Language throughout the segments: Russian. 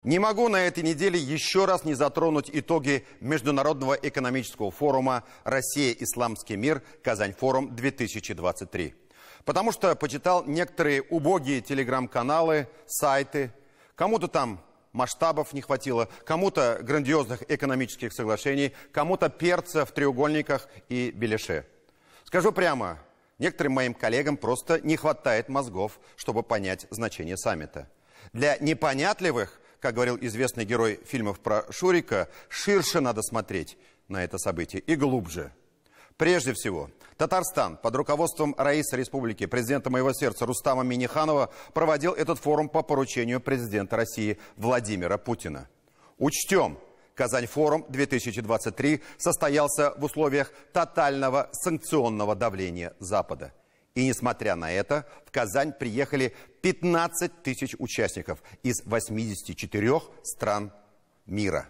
Не могу на этой неделе еще раз не затронуть итоги Международного экономического форума «Россия. Исламский мир. Казань-форум-2023». Потому что почитал некоторые убогие телеграм-каналы, сайты. Кому-то там масштабов не хватило, кому-то грандиозных экономических соглашений, кому-то перца в треугольниках и беляше. Скажу прямо, некоторым моим коллегам просто не хватает мозгов, чтобы понять значение саммита. Для непонятливых, как говорил известный герой фильмов про Шурика, ширше надо смотреть на это событие и глубже. Прежде всего, Татарстан под руководством раиса республики, президента моего сердца Рустама Минниханова, проводил этот форум по поручению президента России Владимира Путина. Учтем, Казань-форум-2023 состоялся в условиях тотального санкционного давления Запада. И несмотря на это, в Казань приехали 15 тысяч участников из 84 стран мира.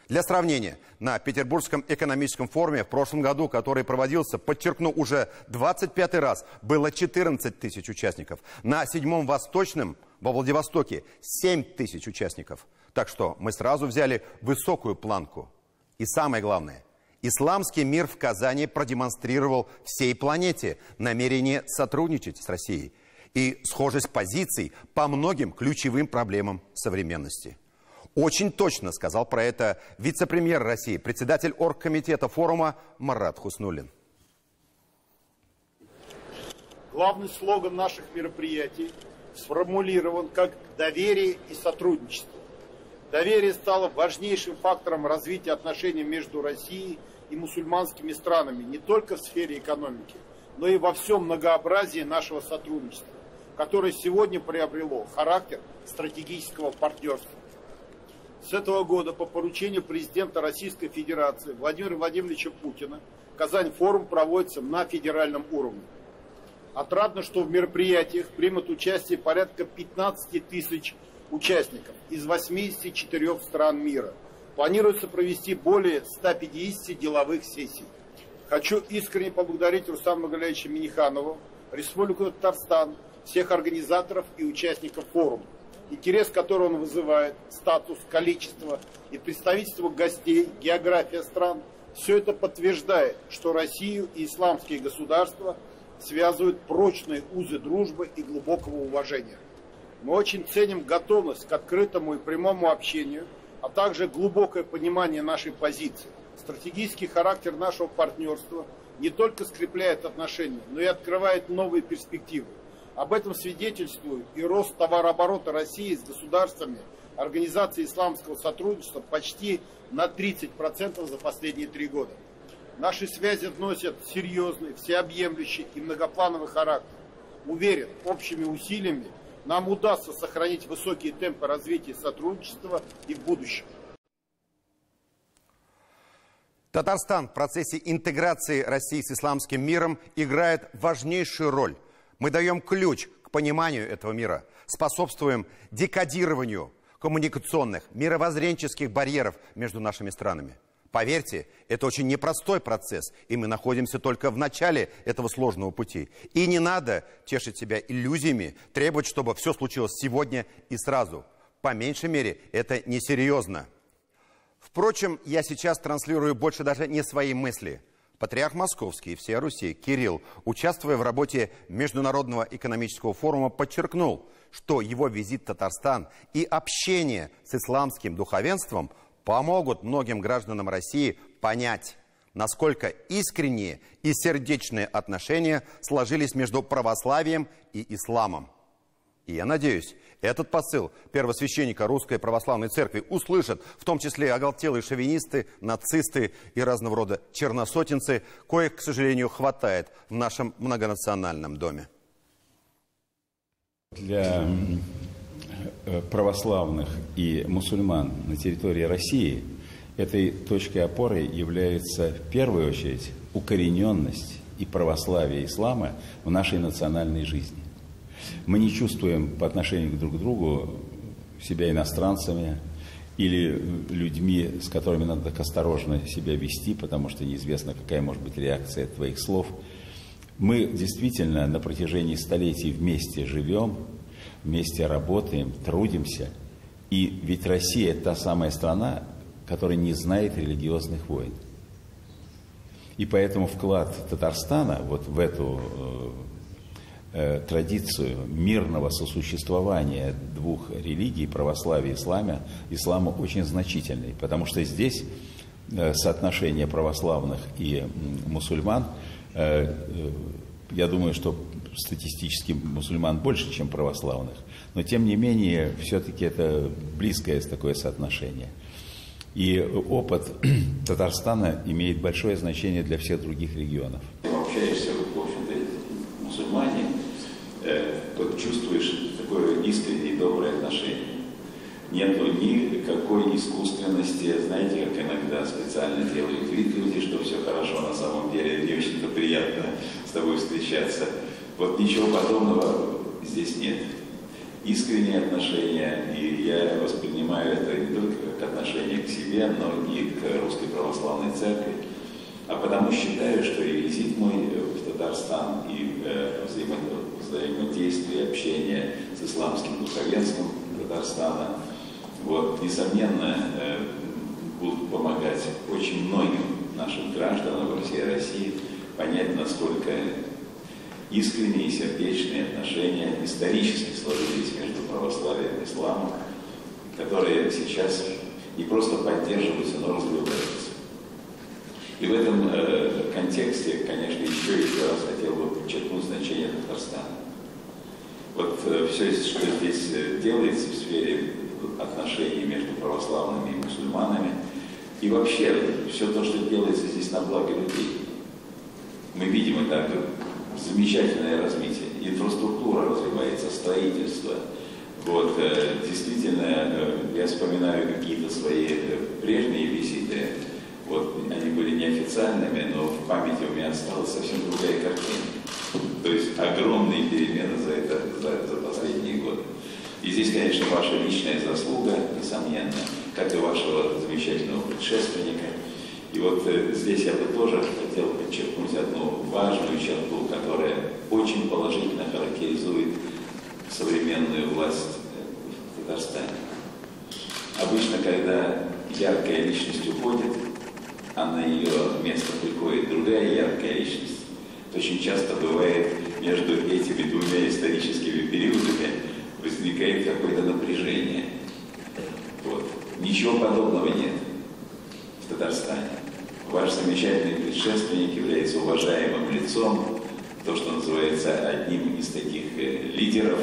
Для сравнения, на Петербургском экономическом форуме в прошлом году, который проводился, подчеркну, уже 25-й раз, было 14 тысяч участников. На 7-м Восточном во Владивостоке 7 тысяч участников. Так что мы сразу взяли высокую планку. И самое главное, исламский мир в Казани продемонстрировал всей планете намерение сотрудничать с Россией и схожесть позиций по многим ключевым проблемам современности. Очень точно сказал про это вице-премьер России, председатель оргкомитета форума Марат Хуснуллин. Главный слоган наших мероприятий сформулирован как «доверие и сотрудничество». Доверие стало важнейшим фактором развития отношений между Россией и мусульманскими странами не только в сфере экономики, но и во всем многообразии нашего сотрудничества, которое сегодня приобрело характер стратегического партнерства. С этого года по поручению президента Российской Федерации Владимира Владимировича Путина Казань-форум проводится на федеральном уровне. Отрадно, что в мероприятиях примут участие порядка 15 тысяч участников из 84 стран мира. Планируется провести более 150 деловых сессий. Хочу искренне поблагодарить Рустама Нургалиевича Минниханова, Республику Татарстан, всех организаторов и участников форума. Интерес, который он вызывает, статус, количество и представительство гостей, география стран, все это подтверждает, что Россию и исламские государства связывают прочные узы дружбы и глубокого уважения. Мы очень ценим готовность к открытому и прямому общению, а также глубокое понимание нашей позиции. Стратегический характер нашего партнерства не только скрепляет отношения, но и открывает новые перспективы. Об этом свидетельствует и рост товарооборота России с государствами Организации исламского сотрудничества почти на 30% за последние 3 года. Наши связи носят серьезный, всеобъемлющий и многоплановый характер. Уверен, общими усилиями нам удастся сохранить высокие темпы развития сотрудничества и в будущем. Татарстан в процессе интеграции России с исламским миром играет важнейшую роль. Мы даем ключ к пониманию этого мира, способствуем декодированию коммуникационных, мировоззренческих барьеров между нашими странами. Поверьте, это очень непростой процесс, и мы находимся только в начале этого сложного пути. И не надо тешить себя иллюзиями, требовать, чтобы все случилось сегодня и сразу. По меньшей мере, это несерьезно. Впрочем, я сейчас транслирую больше даже не свои мысли. Патриарх Московский и всея Руси Кирилл, участвуя в работе Международного экономического форума, подчеркнул, что его визит в Татарстан и общение с исламским духовенством помогут многим гражданам России понять, насколько искренние и сердечные отношения сложились между православием и исламом. И я надеюсь, этот посыл первосвященника Русской Православной Церкви услышат, в том числе оголтелые шовинисты, нацисты и разного рода черносотенцы, коих, к сожалению, хватает в нашем многонациональном доме. Для православных и мусульман на территории России этой точкой опоры является в первую очередь укорененность и православие ислама в нашей национальной жизни. Мы не чувствуем по отношению друг к другу себя иностранцами или людьми, с которыми надо так осторожно себя вести, потому что неизвестно, какая может быть реакция твоих слов. Мы действительно на протяжении столетий вместе живем, вместе работаем, трудимся И ведь Россия – это та самая страна, которая не знает религиозных войн. И поэтому вклад Татарстана вот в эту традицию мирного сосуществования двух религий, православия и ислама, очень значительный. Потому что здесь соотношение православных и мусульман, я думаю, что статистически мусульман больше, чем православных, но тем не менее все-таки это близкое такое соотношение. И опыт Татарстана имеет большое значение для всех других регионов. Общаешься, в общем-то, мусульмане, вот чувствуешь такое искреннее и доброе отношение. Нету никакой искусственности, знаете, как иногда специально делают вид люди, что все хорошо, на самом деле не очень-то приятно с тобой встречаться. Вот ничего подобного здесь нет. Искренние отношения, и я воспринимаю это не только как отношение к себе, но и к Русской Православной Церкви, а потому считаю, что и визит мой в Татарстан, и взаимодействие, общение с исламским духовенством Татарстана, вот, несомненно, будут помогать очень многим нашим гражданам во всей России понять, насколько искренние и сердечные отношения исторически сложились между православием и исламом, которые сейчас не просто поддерживаются, но развиваются. И в этом контексте, конечно, еще раз хотел бы подчеркнуть значение Татарстана. Вот все, что здесь делается в сфере отношений между православными и мусульманами, и вообще все то, что делается здесь на благо людей. Мы видим это замечательное развитие. Инфраструктура развивается, строительство. Вот, действительно, я вспоминаю какие-то свои прежние визиты. Вот, они были неофициальными, но в памяти у меня осталась совсем другая картина. То есть огромные перемены за последние годы. И здесь, конечно, ваша личная заслуга, несомненно, как и вашего замечательного предшественника. И вот здесь я бы тоже хотел подчеркнуть одну важную черту, которая очень положительно характеризует современную власть в Татарстане. Обычно, когда яркая личность уходит, а на ее место приходит другая яркая личность, то очень часто бывает между этими двумя историческими периодами возникает какое-то напряжение. Вот. Ничего подобного нет в Татарстане. Ваш замечательный предшественник является уважаемым лицом, то, что называется одним из таких лидеров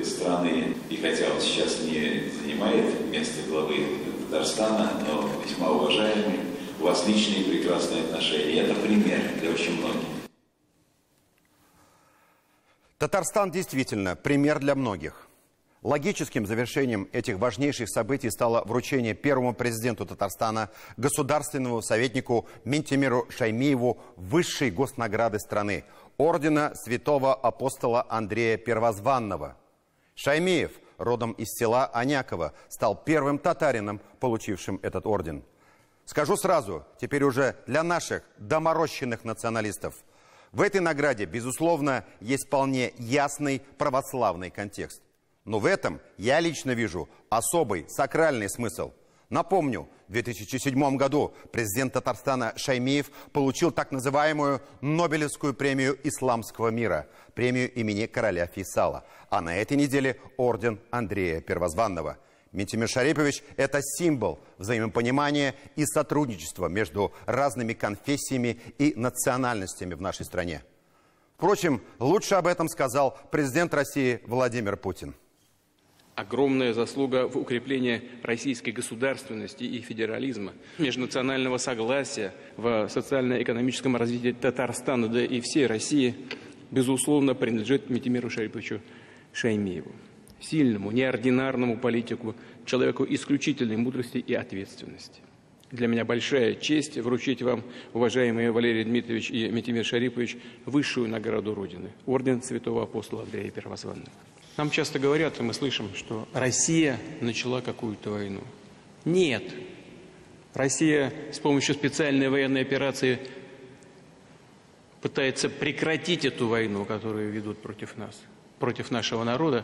страны. И хотя он сейчас не занимает место главы Татарстана, но весьма уважаемый, у вас личные прекрасные отношения. И это пример для очень многих. Татарстан действительно пример для многих. Логическим завершением этих важнейших событий стало вручение первому президенту Татарстана, государственному советнику Минтимиру Шаймиеву высшей госнаграды страны – ордена святого апостола Андрея Первозванного. Шаймиев, родом из села Аняково, стал первым татарином, получившим этот орден. Скажу сразу, теперь уже для наших доморощенных националистов, в этой награде, безусловно, есть вполне ясный православный контекст. Но в этом я лично вижу особый сакральный смысл. Напомню, в 2007 году президент Татарстана Шаймиев получил так называемую Нобелевскую премию исламского мира, премию имени короля Фейсала. А на этой неделе орден Андрея Первозванного. Минтимир Шарипович – это символ взаимопонимания и сотрудничества между разными конфессиями и национальностями в нашей стране. Впрочем, лучше об этом сказал президент России Владимир Путин. Огромная заслуга в укреплении российской государственности и федерализма, межнационального согласия в социально-экономическом развитии Татарстана, да и всей России, безусловно, принадлежит Минтимиру Шариповичу Шаймиеву. Сильному, неординарному политику, человеку исключительной мудрости и ответственности. Для меня большая честь вручить вам, уважаемые Валерий Дмитриевич и Минтимир Шарипович, высшую награду Родины – орден святого апостола Андрея Первозванного. Нам часто говорят, и мы слышим, что Россия начала какую-то войну. Нет. Россия с помощью специальной военной операции пытается прекратить эту войну, которую ведут против нас, против нашего народа,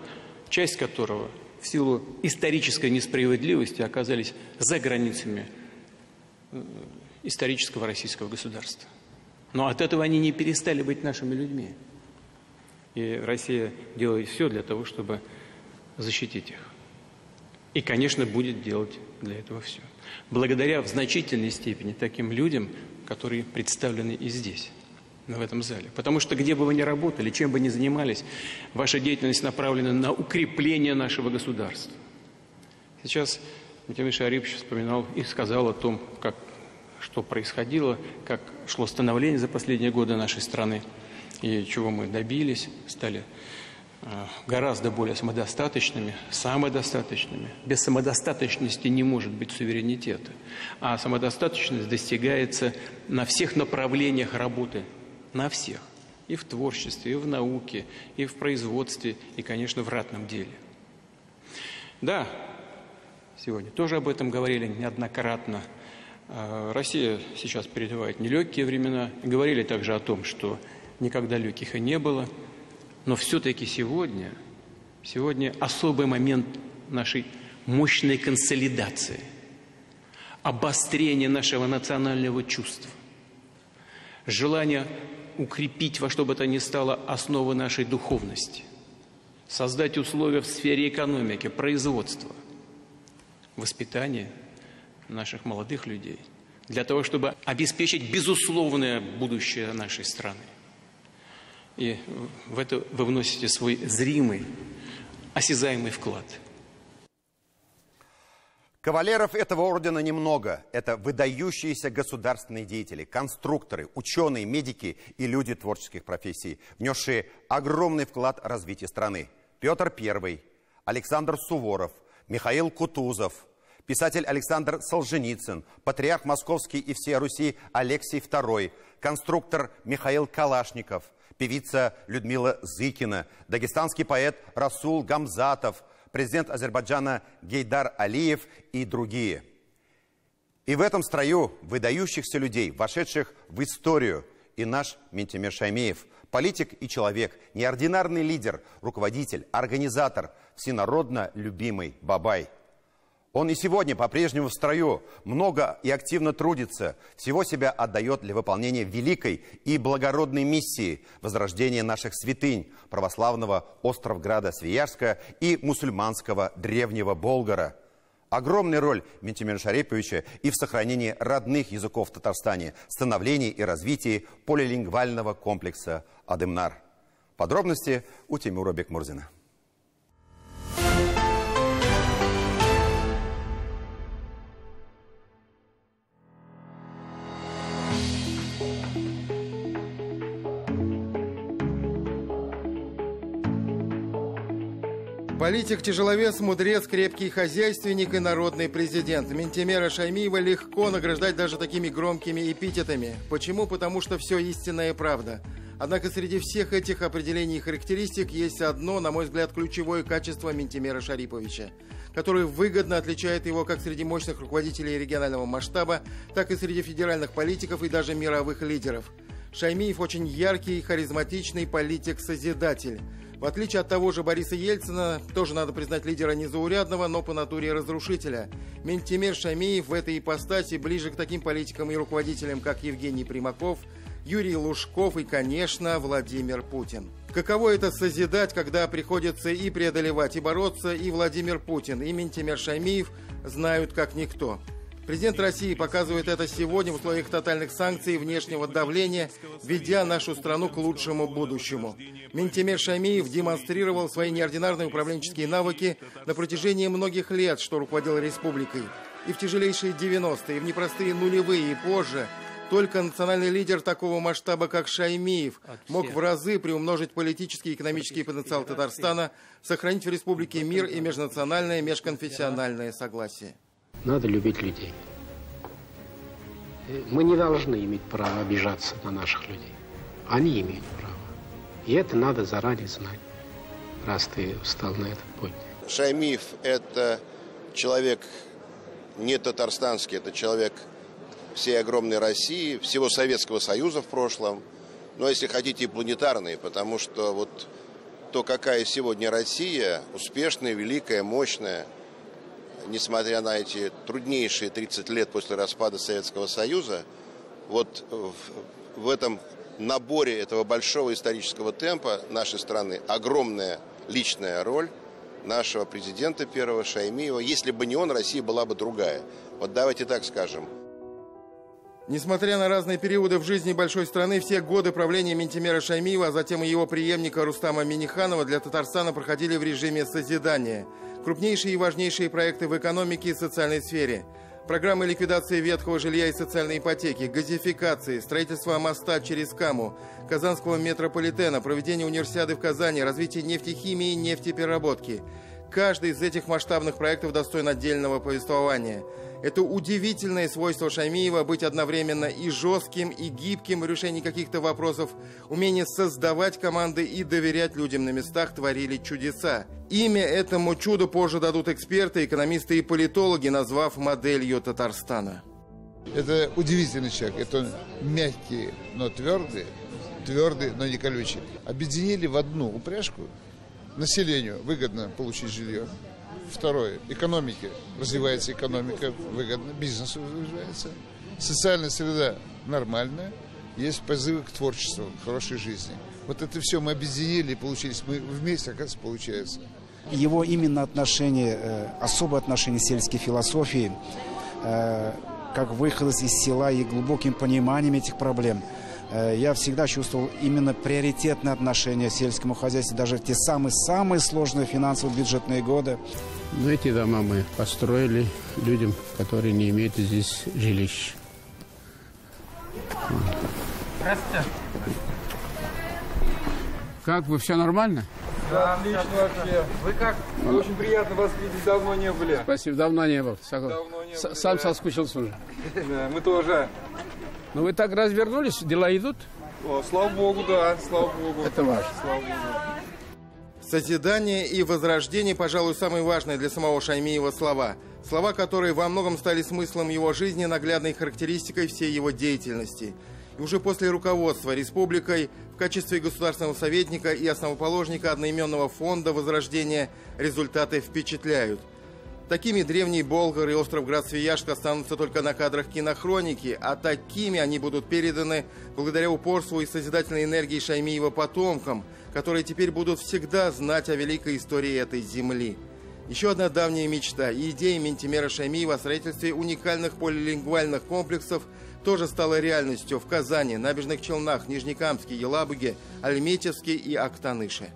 часть которого в силу исторической несправедливости оказались за границами исторического российского государства. Но от этого они не перестали быть нашими людьми. И Россия делает все для того, чтобы защитить их. И, конечно, будет делать для этого все. Благодаря в значительной степени таким людям, которые представлены и здесь, в этом зале. Потому что где бы вы ни работали, чем бы ни занимались, ваша деятельность направлена на укрепление нашего государства. Сейчас Ментимир Шарипович вспоминал и сказал о том, что происходило, как шло становление за последние годы нашей страны, и чего мы добились, стали гораздо более самодостаточными. Без самодостаточности не может быть суверенитета. А самодостаточность достигается на всех направлениях работы. На всех. И в творчестве, и в науке, и в производстве, и, конечно, в ратном деле. Да, сегодня тоже об этом говорили неоднократно. Россия сейчас переживает нелегкие времена. Говорили также о том, что никогда легких и не было. Но все-таки сегодня особый момент нашей мощной консолидации, обострения нашего национального чувства, желание укрепить во что бы то ни стало основы нашей духовности, создать условия в сфере экономики, производства, воспитания наших молодых людей, для того, чтобы обеспечить безусловное будущее нашей страны. И в это вы вносите свой зримый, осязаемый вклад. Кавалеров этого ордена немного. Это выдающиеся государственные деятели, конструкторы, ученые, медики и люди творческих профессий, внесшие огромный вклад в развитие страны. Петр I, Александр Суворов, Михаил Кутузов, писатель Александр Солженицын, патриарх Московский и всей Руси Алексий II, конструктор Михаил Калашников, певица Людмила Зыкина, дагестанский поэт Расул Гамзатов, президент Азербайджана Гейдар Алиев и другие. И в этом строю выдающихся людей, вошедших в историю, и наш Ментимир Шаймиев, политик и человек, неординарный лидер, руководитель, организатор, всенародно любимый Бабай. Он и сегодня по-прежнему в строю, много и активно трудится, всего себя отдает для выполнения великой и благородной миссии возрождения наших святынь православного Островграда Свияжска и мусульманского Древнего Болгара. Огромная роль Ментимира Шариповича и в сохранении родных языков в Татарстане, становлении и развитии полилингвального комплекса Адемнар. Подробности у Тимура Бекмурзина. Политик, тяжеловес, мудрец, крепкий хозяйственник и народный президент. Ментимира Шаймиева легко награждать даже такими громкими эпитетами. Почему? Потому что все истинная правда. Однако среди всех этих определений и характеристик есть одно, на мой взгляд, ключевое качество Ментимира Шариповича, которое выгодно отличает его как среди мощных руководителей регионального масштаба, так и среди федеральных политиков и даже мировых лидеров. Шаймиев очень яркий и харизматичный политик-созидатель. В отличие от того же Бориса Ельцина, тоже надо признать лидера незаурядного, но по натуре разрушителя, Ментимир Шаймиев в этой ипостаси ближе к таким политикам и руководителям, как Евгений Примаков, Юрий Лужков и, конечно, Владимир Путин. Каково это созидать, когда приходится и преодолевать, и бороться, и Владимир Путин, и Ментимир Шаймиев знают как никто. Президент России показывает это сегодня в условиях тотальных санкций и внешнего давления, ведя нашу страну к лучшему будущему. Ментимир Шаймиев демонстрировал свои неординарные управленческие навыки на протяжении многих лет, что руководил республикой. И в тяжелейшие 90-е, и в непростые нулевые, и позже. Только национальный лидер такого масштаба, как Шаймиев, мог в разы приумножить политический и экономический потенциал Татарстана, сохранить в республике мир и межнациональное, межконфессиональное согласие. Надо любить людей. Мы не должны иметь права обижаться на наших людей. Они имеют право. И это надо заранее знать, раз ты встал на этот путь. Шаймиев – это человек не татарстанский, это человек всей огромной России, всего Советского Союза в прошлом, но, если хотите, и планетарный, потому что вот то какая сегодня Россия, успешная, великая, мощная, несмотря на эти труднейшие 30 лет после распада Советского Союза, вот в этом наборе этого большого исторического темпа нашей страны огромная личная роль нашего президента первого Шаймиева. Если бы не он, Россия была бы другая. Вот давайте так скажем. Несмотря на разные периоды в жизни большой страны, все годы правления Минтимера Шаймиева, а затем и его преемника Рустама Минниханова для Татарстана проходили в режиме созидания. Крупнейшие и важнейшие проекты в экономике и социальной сфере. Программы ликвидации ветхого жилья и социальной ипотеки, газификации, строительство моста через Каму, Казанского метрополитена, проведение универсиады в Казани, развитие нефтехимии и нефтепереработки. Каждый из этих масштабных проектов достоин отдельного повествования. Это удивительное свойство Шаймиева быть одновременно и жестким, и гибким в решении каких-то вопросов, умение создавать команды и доверять людям на местах творили чудеса. Имя этому чуду позже дадут эксперты, экономисты и политологи, назвав моделью Татарстана. Это удивительный человек. Это мягкий, но твердый, но не колючий. Объединили в одну упряжку. Населению выгодно получить жилье. Второе. Экономике. Развивается экономика, выгодно. Бизнесу развивается. Социальная среда нормальная. Есть позывы к творчеству, к хорошей жизни. Вот это все мы объединили и получились. Мы вместе, оказывается, получается. Его именно отношение, особое отношение к сельской философии, как выход из села и глубоким пониманием этих проблем, я всегда чувствовал именно приоритетное отношение к сельскому хозяйству, даже в те самые сложные финансово-бюджетные годы. Но эти дома мы построили людям, которые не имеют здесь жилищ. Здравствуйте. Как, вы все нормально? Да, отлично вообще. Вы как? Очень приятно вас видеть, давно не были. Спасибо, давно не был. Давно не были, Сам да. соскучился уже. Да, мы тоже. Ну вы так развернулись, дела идут? О, слава богу, да, слава богу. Это важно. Слава богу. Созидание и возрождение, пожалуй, самые важные для самого Шаймиева слова. Слова, которые во многом стали смыслом его жизни, наглядной характеристикой всей его деятельности. И уже после руководства республикой в качестве государственного советника и основоположника одноименного фонда Возрождения результаты впечатляют. Такими древний Болгар и остров Град-Свияжск останутся только на кадрах кинохроники, а такими они будут переданы благодаря упорству и созидательной энергии Шаймиева потомкам, которые теперь будут всегда знать о великой истории этой земли. Еще одна давняя мечта и идея Минтимера Шаймиева о строительстве уникальных полилингвальных комплексов тоже стала реальностью в Казани, Набережных Челнах, Нижнекамске, Елабуге, Альметьевске и Актаныше.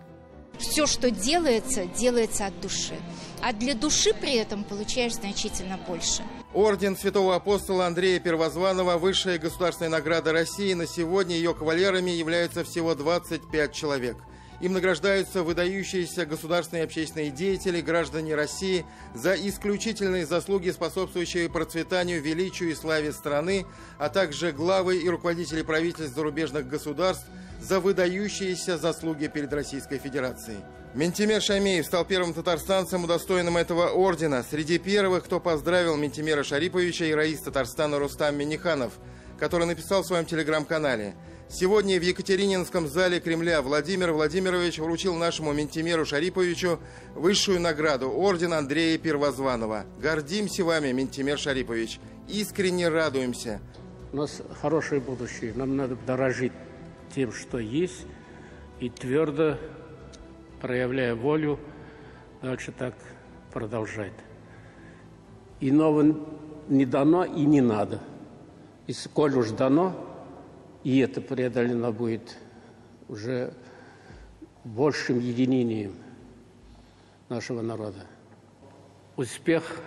Все, что делается, делается от души. А для души при этом получаешь значительно больше. Орден святого апостола Андрея Первозванного – высшая государственная награда России. На сегодня ее кавалерами являются всего 25 человек. Им награждаются выдающиеся государственные и общественные деятели, граждане России за исключительные заслуги, способствующие процветанию, величию и славе страны, а также главы и руководители правительств зарубежных государств за выдающиеся заслуги перед Российской Федерацией. Минтимер Шаймиев стал первым татарстанцем, удостоенным этого ордена. Среди первых, кто поздравил Минтимера Шариповича, и раис Татарстана Рустам Минниханов, который написал в своем телеграм-канале: «Сегодня в Екатерининском зале Кремля Владимир Владимирович вручил нашему Минтимеру Шариповичу высшую награду – орден Андрея Первозванного. Гордимся вами, Минтимер Шарипович. Искренне радуемся». У нас хорошее будущее. Нам надо дорожить тем, что есть, и твердо, проявляя волю, дальше так продолжать. Иного не дано и не надо. И сколь уж дано, и это преодолено будет уже большим единением нашего народа. Успех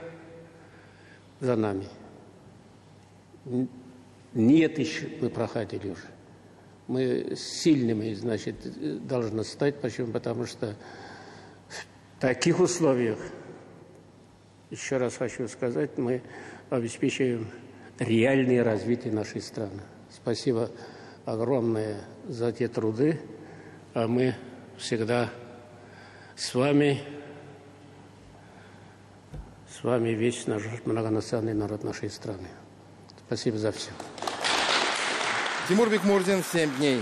за нами. Нет еще, мы проходили уже. Мы сильными, значит, должны стать. Почему? Потому что в таких условиях, еще раз хочу сказать, мы обеспечиваем реальное развитие нашей страны. Спасибо огромное за те труды, а мы всегда с вами весь наш многонациональный народ нашей страны. Спасибо за все. Тимур Бекмурзин, 7 дней.